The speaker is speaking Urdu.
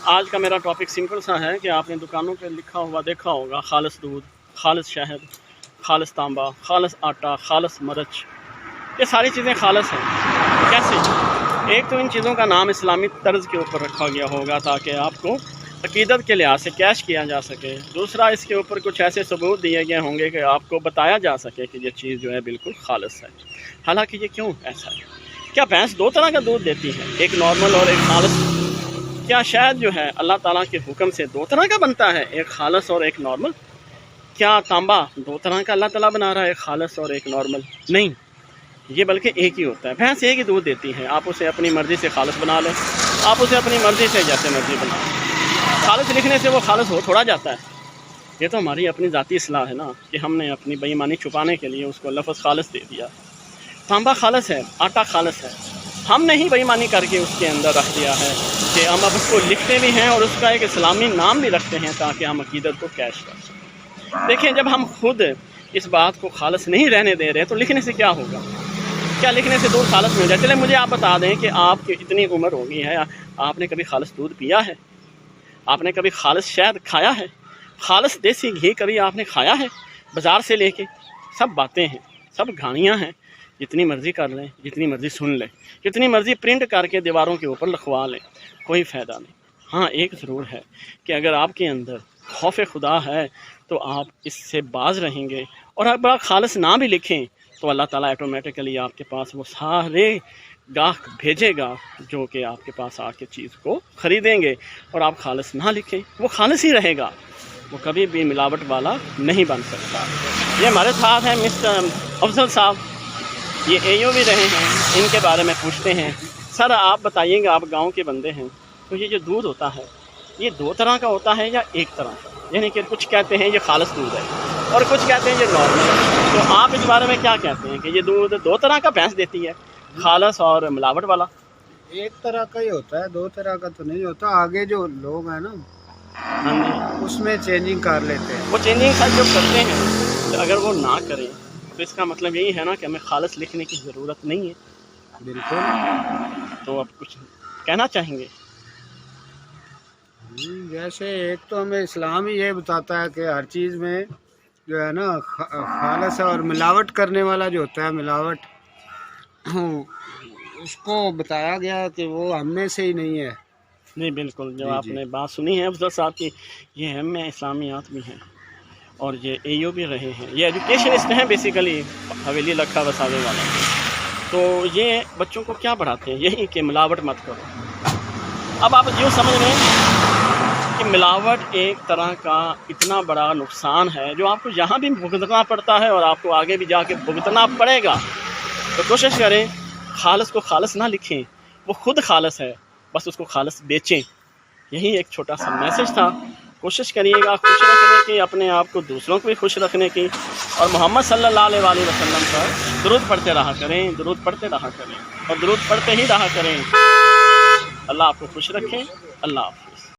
آج کا میرا ٹاپک سمپل سا ہے کہ آپ نے دکانوں پہ لکھا ہوا دیکھا ہوگا خالص دودھ، خالص شہد، خالص تانبا، خالص آٹا، خالص مرچ، یہ ساری چیزیں خالص ہیں۔ کیسے؟ ایک تو ان چیزوں کا نام اسلامی طرز کے اوپر رکھا گیا ہوگا تاکہ آپ کو عقیدت کے لحاظ سے کیش کیا جا سکے۔ دوسرا، اس کے اوپر کچھ ایسے ثبوت دیے گئے ہوں گے کہ آپ کو بتایا جا سکے کہ یہ چیز جو ہے بالکل خالص ہے۔ حالانکہ یہ کیوں ایسا ہے؟ کیا بھینس دو طرح کا دودھ دیتی ہے، ایک نارمل اور ایک خالص؟ کیا شہد جو ہے اللہ تعالیٰ کے حکم سے دو طرح کا بنتا ہے، ایک خالص اور ایک نارمل؟ کیا تانبا دو طرح کا اللہ تعالیٰ بنا رہا ہے، ایک خالص اور ایک نارمل؟ نہیں، یہ بلکہ ایک ہی ہوتا ہے۔ بھینس ایک ہی دودھ دیتی ہے، آپ اسے اپنی مرضی سے خالص بنا لیں، آپ اسے اپنی مرضی سے جیسے مرضی بنا لیں۔ خالص لکھنے سے وہ خالص ہو تھوڑا جاتا ہے۔ یہ تو ہماری اپنی ذاتی اصلاح ہے نا کہ ہم نے اپنی بے ایمانی چھپانے کے لیے اس کو لفظ خالص دے دیا۔ تانبا خالص ہے، آٹا خالص ہے، ہم نے ہی بے ایمانی کر کے اس کے اندر رکھ دیا ہے کہ ہم اب اس کو لکھتے بھی ہیں اور اس کا ایک اسلامی نام بھی رکھتے ہیں تاکہ ہم عقیدت کو کیش کر سکیں۔ دیکھیں، جب ہم خود اس بات کو خالص نہیں رہنے دے رہے تو لکھنے سے کیا ہوگا؟ کیا لکھنے سے دودھ خالص مل جائے؟ چلے مجھے آپ بتا دیں کہ آپ کی اتنی عمر ہو گئی ہے، آپ نے کبھی خالص دودھ پیا ہے؟ آپ نے کبھی خالص شہد کھایا ہے؟ خالص دیسی گھی کبھی آپ نے کھایا ہے بازار سے لے کے؟ سب باتیں ہیں، سب گھاڑیاں ہیں، جتنی مرضی کر لیں، جتنی مرضی سن لیں، جتنی مرضی پرنٹ کر کے دیواروں کے اوپر لکھوا لیں، کوئی فائدہ نہیں۔ ہاں، ایک ضرور ہے کہ اگر آپ کے اندر خوف خدا ہے تو آپ اس سے باز رہیں گے، اور اگر آپ خالص نہ بھی لکھیں تو اللہ تعالیٰ ایٹومیٹکلی آپ کے پاس وہ سارے گاہک بھیجے گا جو کہ آپ کے پاس آ کے چیز کو خریدیں گے۔ اور آپ خالص نہ لکھیں، وہ خالص ہی رہے گا، وہ کبھی بھی ملاوٹ والا نہیں بن سکتا۔ یہ ہمارے ساتھ ہیں مسٹر افضل صاحب، یہ AO بھی رہے ہیں، ان کے بارے میں پوچھتے ہیں۔ سر آپ بتائیے گا، آپ گاؤں کے بندے ہیں، تو یہ جو دودھ ہوتا ہے یہ دو طرح کا ہوتا ہے یا ایک طرح کا؟ یعنی کہ کچھ کہتے ہیں یہ خالص دودھ ہے اور کچھ کہتے ہیں یہ نارمل ہے، تو آپ اس بارے میں کیا کہتے ہیں کہ یہ دودھ دو طرح کا بھینس دیتی ہے، خالص اور ملاوٹ والا؟ ایک طرح کا ہی ہوتا ہے، دو طرح کا تو نہیں ہوتا۔ آگے جو لوگ ہیں نا ہاں جی، اس میں چینجنگ کر لیتے ہیں۔ وہ چینجنگ سر جو کرتے ہیں، تو اگر وہ نہ کریں تو اس کا مطلب یہی ہے نا کہ ہمیں خالص لکھنے کی ضرورت نہیں ہے۔ بالکل۔ تو آپ کچھ کہنا چاہیں گے؟ جیسے ایک تو ہمیں اسلام ہی یہ بتاتا ہے کہ ہر چیز میں جو ہے نا خالص ہے، اور ملاوٹ کرنے والا جو ہوتا ہے ملاوٹ، اس کو بتایا گیا کہ وہ ہم میں سے ہی نہیں ہے۔ نہیں، بالکل، جو آپ نے بات سنی ہے افضل صاحب کی، یہ ہم میں اسلامیات بھی ہیں اور یہ AO بھی رہے ہیں، یہ ایجوکیشنسٹ ہیں بیسیکلی، حویلی لکھا وساوے والا۔ تو یہ بچوں کو کیا پڑھاتے ہیں؟ یہی کہ ملاوٹ مت کرو۔ اب آپ یوں سمجھ لیں کہ ملاوٹ ایک طرح کا اتنا بڑا نقصان ہے جو آپ کو یہاں بھی بھگتنا پڑتا ہے اور آپ کو آگے بھی جا کے بھگتنا پڑے گا۔ تو کوشش کریں خالص کو خالص نہ لکھیں، وہ خود خالص ہے، بس اس کو خالص بیچیں۔ یہی ایک چھوٹا سا میسج تھا۔ کوشش کریے گا خوش رکھنے کی، اپنے آپ کو دوسروں کو بھی خوش رکھنے کی، اور محمد صلی اللہ علیہ وآلہ وسلم پر درود پڑھتے رہا کریں، درود پڑھتے رہا کریں، اور درود پڑھتے ہی رہا کریں۔ اللہ آپ کو خوش رکھیں۔ اللہ حافظ۔